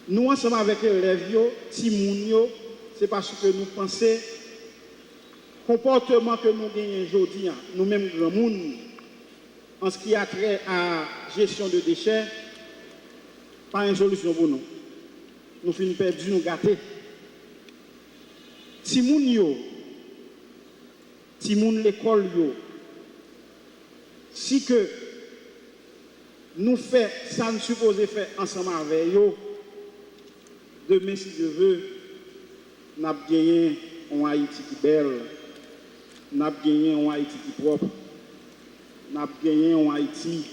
Nous, ensemble avec les élèves, Timoun, c'est parce que nous pensons comportement que nous gagnons aujourd'hui, nous-mêmes, grand monde, en ce qui a trait à gestion de déchets, pas une solution pour nous. Nous finissons perdus, nous gâtés. Timoun, l'école, si que nous faisons ça, nous supposons faire ensemble avec eux, demain, si je veux, nous avons gagné un Haïti qui est belle, nous avons gagné un Haïti qui est propre, nous avons gagné un Haïti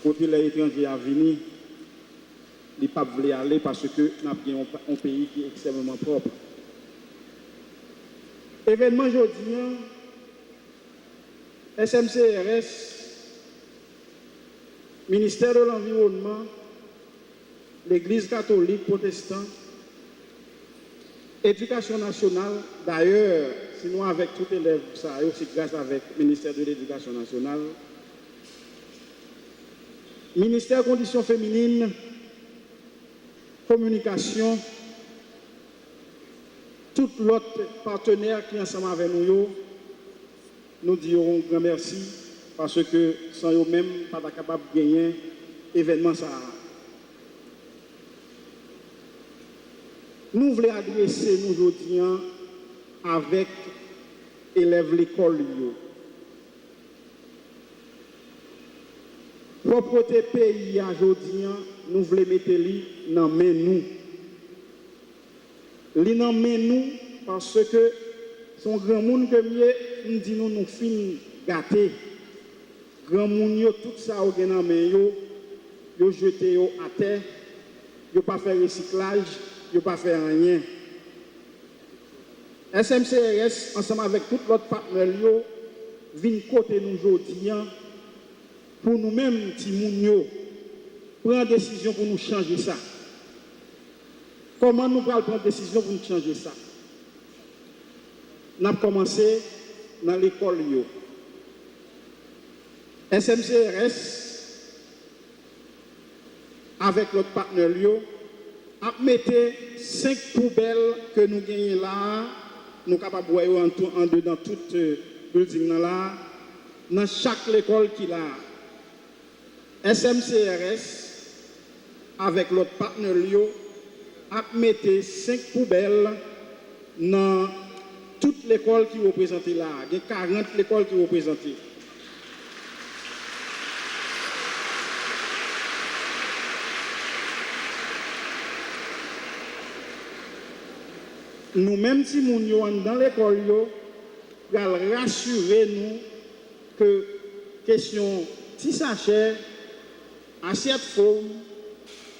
côté les étrangers à venir, ils ne peuvent pas aller parce que nous avons gagné un pays qui est extrêmement propre. Événement aujourd'hui, SMCRS, ministère de l'Environnement, l'Église catholique protestante, Éducation nationale, d'ailleurs, sinon avec tout élève, ça aussi grâce avec le ministère de l'Éducation nationale, ministère Conditions féminines, Communication, tout l'autre partenaire qui est ensemble avec nous, nous dirons grand merci parce que sans eux-mêmes, pas capable de gagner l'événement ça. Nous voulons adresser nous aujourd'hui avec élèves l'école. Propreté pays aujourd'hui, nous voulons mettre dans main nous. Li nan men nous parce que son grand monde que mieux nous dit nous fin gâté. Grand monde yo tout ça au gen nan men yo jeté yo à terre, yo pas faire recyclage, yo pas faire rien. SMCRS ensemble avec tout l'autre partenaire yo vinn côté nous aujourd'hui pour nous-mêmes ti moun yo prendre décision pour nous changer ça. Comment nous allons prendre décision pour nous changer ça? Nous avons commencé dans l'école. SMCRS, avec notre partenaire, a mis 5 poubelles que nous gagnons là, nous sommes capables de voir en dedans toute building là, dans chaque école qu'il a. SMCRS, avec notre partenaire, a mis 5 poubelles dans toute l'école qui est représentée là. Il y a 40 écoles qui sont représentées. Nous-mêmes, si nous sommes dans l'école, nous allons rassurer nous que question si sachet, assiette forme,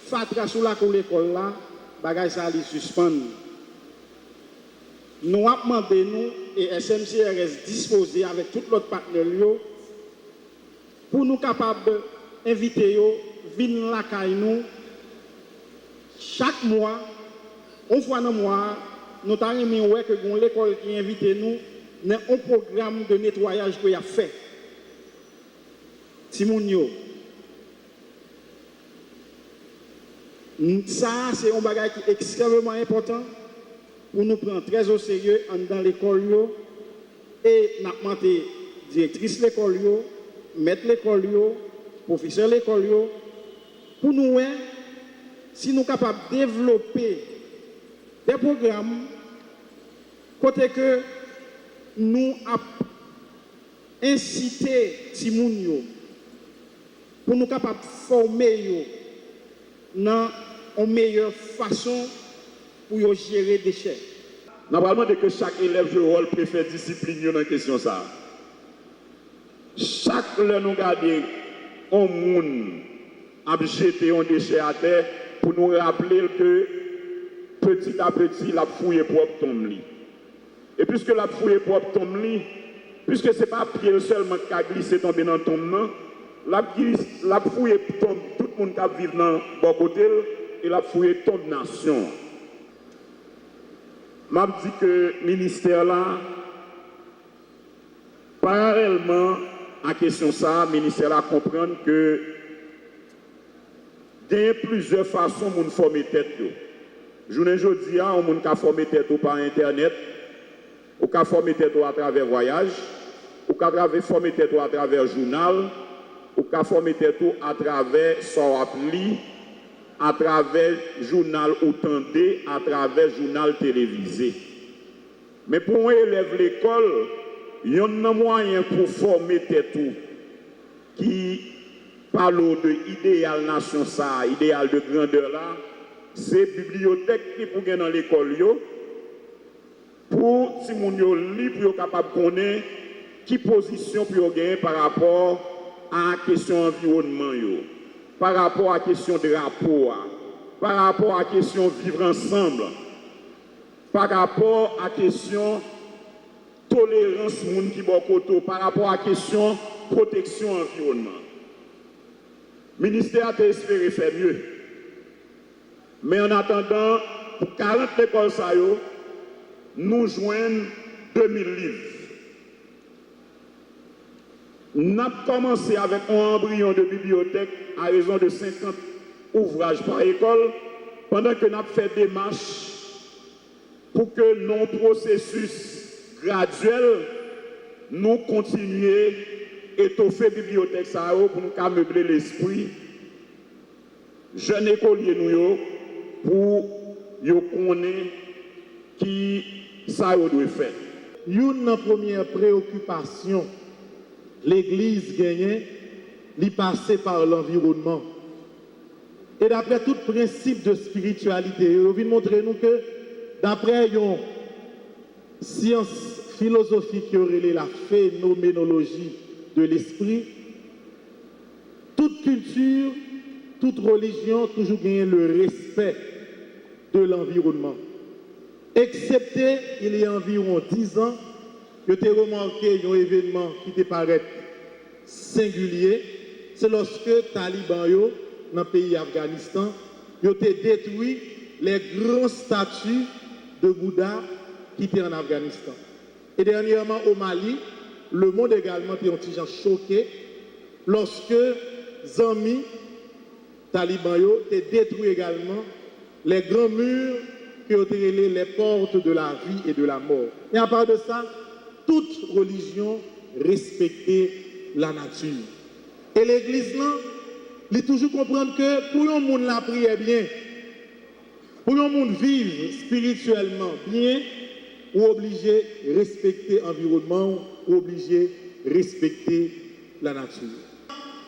fatra sous la cour l'école là, bagay ça li suspendre. Nous avons demandé nous et SMCRS disposer avec tout l'autre partenaire pour nous capables d'inviter yo venir la caille nous chaque mois, une fois dans le mois, nous avons mis que l'école qui invite nous dans un programme de nettoyage qu'il a fait. Timounio. Ça, c'est un bagage qui est extrêmement important pour nous prendre très au sérieux dans l'école. Et nous avons demandé directrice de l'école, maître de l'école, professeur de l'école, pour nous, si nous sommes capables de développer des programmes, côté que nous avons incité Timounio pour nous capables de former dans une meilleure façon pour gérer les déchets. Normalement, dès que chaque élève joue le rôle, préfère discipline dans la question ça. Chaque fois nous garder un monde à jeter un déchet à terre pour nous rappeler que petit à petit, la fouille est propre tombe. Et puisque la fouille est propre tombe, puisque ce n'est pas pied seulement qui a glissé tomber dans le tombe, la fouille tombe, tout le monde qui vit dans le bon côté, et la fouille tombe nation. Je dis que le ministère là, parallèlement à la question ça, le ministère là comprend que Il y a plusieurs façons de former tête. Je ne dis pas, on peut former tête par Internet, on peut former tête à travers voyage, on peut former tête à travers journal, on peut former tête à travers son appli, à travers journal authentique, à travers journal télévisé. Mais pour un élève l'école, il y a un moyen pour former tête qui parle de idéal nation ça, idéal de grandeur là, c'est bibliothèque qui pour gagner dans l'école pour si mon yo li pour capable connaître qui position pour gagner par rapport à la question environnement yo, par rapport à la question de rapport, par rapport à la question vivre ensemble, par rapport à la question tolérance moun qui bon côté, par rapport à la question protection environnement. Le ministère a espéré faire mieux. Mais en attendant, pour 40 écoles, nous joignons 2000 livres. Nous avons commencé avec un embryon de bibliothèque à raison de 50 ouvrages par école, pendant que nous avons fait des marches pour que nos processus graduels nous continuions à étoffer la bibliothèque pour nous meubler l'esprit. Jeunes écoliers nous pour nous connaître qui ça doit faire. Une première préoccupation, l'Église gagnait, l'y passer par l'environnement. Et d'après tout principe de spiritualité, je vais montrer nous que d'après une science philosophique qui aurait la phénoménologie de l'esprit, toute culture, toute religion toujours gagne le respect de l'environnement. Excepté, il y a environ 10 ans, je t'ai remarqué un événement qui te paraît singulier. C'est lorsque Taliban, dans le pays Afghanistan, ont détruit les grands statues de Bouddha qui étaient en Afghanistan. Et dernièrement au Mali, le monde également était un petit genre choqué lorsque Zami, Taliban, ont détruit également les grands murs qui ont été les portes de la vie et de la mort. Et à part de ça, toute religion respectait la nature. Et l'Église, là, il toujours comprendre que pour un monde la prière bien, pour un monde vivre spirituellement bien, ou obligé de respecter l'environnement, ou obligé de respecter la nature.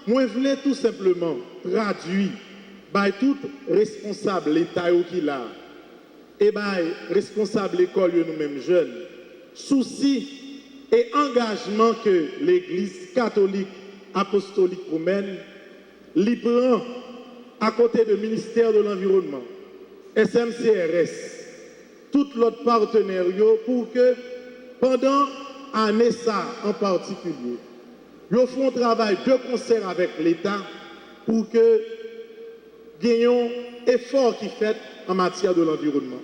Moi, je voulais tout simplement traduire par tout responsable l'État qui l'a et par responsable l'école nous-mêmes jeunes, souci et engagement que l'Église catholique apostolique romaine l'y prend à côté du ministère de l'Environnement, SMCRS, tout l'autre partenaire pour que pendant l'année ça en particulier, ils font un travail de concert avec l'État pour que gagnons effort qui fait en matière de l'environnement.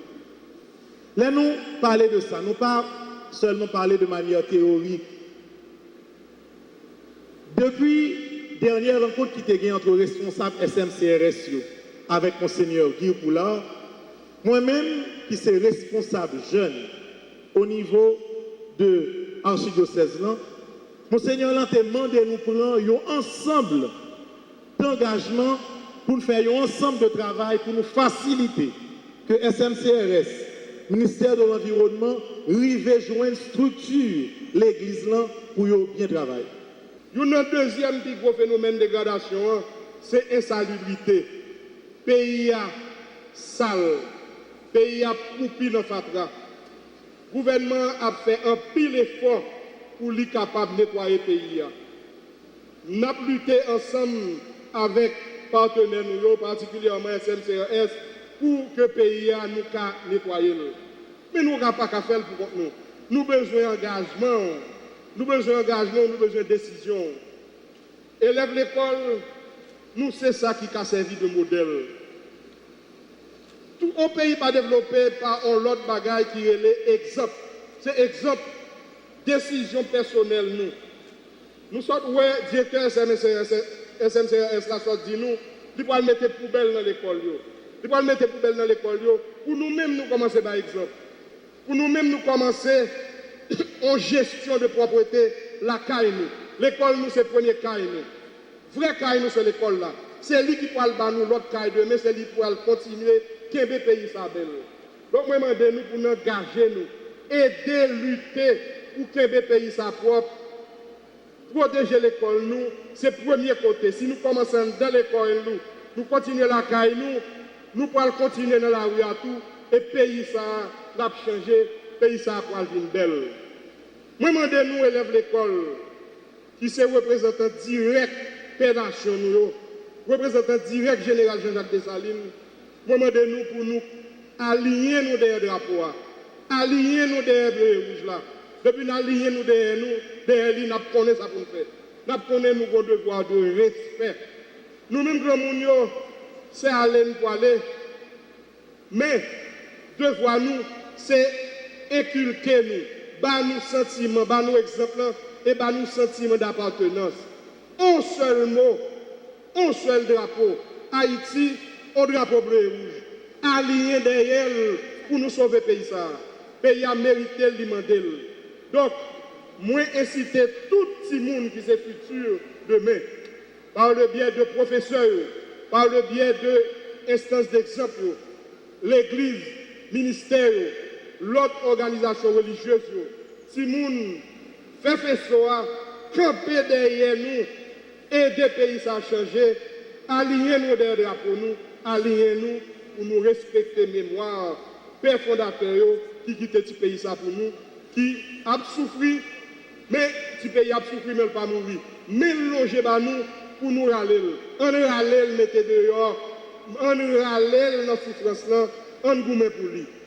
Là, nous parlons de ça, nous pas seulement parler de manière théorique. Depuis dernière rencontre qui était entre responsables SMCRS avec Monseigneur Guy Poulard, moi-même qui suis responsable jeune au niveau de l'archidiocèse, Monseigneur l'a demandé de nous prendre un ensemble d'engagement pour faire un ensemble de travail pour nous faciliter que SMCRS, ministère de l'Environnement, arrive joindre structure l'église là pour bien travailler. Un deuxième gros phénomène de dégradation, c'est l'insalubrité. Pays sale, pays poupi dans fatra. Le gouvernement a fait un pile effort pour lui capable de nettoyer le pays. Nous avons lutté ensemble avec partenaires, particulièrement SMCRS, pour que le pays nous nettoyer. Mais nous n'avons pas qu'à faire pour nous. Nous avons besoin d'engagement, nous avons besoin de décision. Élève l'école, nous c'est ça qui a servi de modèle. Tout un pays pas développé par l'autre bagaille qui est l'exemple. C'est exemple, décision personnelle nous. Nous sommes, ouais, directeur SMCRS, la sorte dit nous, il va mettre poubelle dans l'école. Il va mettre poubelle dans l'école. Pour nous-mêmes, nous commencer par exemple. Pour nous-mêmes, nous commencer en gestion de propreté, la caille. L'école, nous, c'est le premier caille. Vrai caille, nous, c'est l'école là. C'est lui qui parle de nous, l'autre caille demain, c'est lui qui va continuer, qui est le pays ça belle. Donc, moi, je demande nous pour nous engager, nous, aider, lutter pour que le pays soit propre. Protéger l'école, nous, c'est le premier côté. Si nous commençons dans l'école, nous continuons la caille, nous pouvons continuer dans la rue à tout, et le pays ça va changer, le pays ça va venir belle. Moi, je demande nous, élèves de l'école, qui sont représentants directs, pédagognes, nous, représentant direct général Jean-Jacques Dessalines, moi, je demande nous pour nous aligner nous derrière le drapeau, aligner nous derrière le rouge là. Depuis nous aligner nous derrière lui, nous connaissons ça pour nous faire. Nous connaissons nos devoirs de respect. Nous-mêmes, grand monde, c'est aller pour aller. Mais, devoir nous, c'est inculquer nous, bas nous sentiments, bas nous exemples et bas nous sentiments d'appartenance. Un seul mot, un seul drapeau. Haïti, un drapeau bleu et rouge. Aligné derrière pour nous sauver le pays. Le pays a mérité le demander. Donc, moi, inciter tout le monde qui est futur demain, par le biais de professeurs, par le biais d'instances d'exemple, l'église, ministère, l'autre organisation religieuse, si le monde fait ça, camper derrière nous, aider le pays à changer, aligner nous derrière pour nous, aligner nous pour nous respecter mémoire, père fondateur qui quitte ce pays pour nous, qui a souffert, mais ce pays a souffert, mais il pas mourir. Mais loger nous pour nous râler. On râler, mettez dehors, on râler dans la souffrance là, on gourmet pour lui.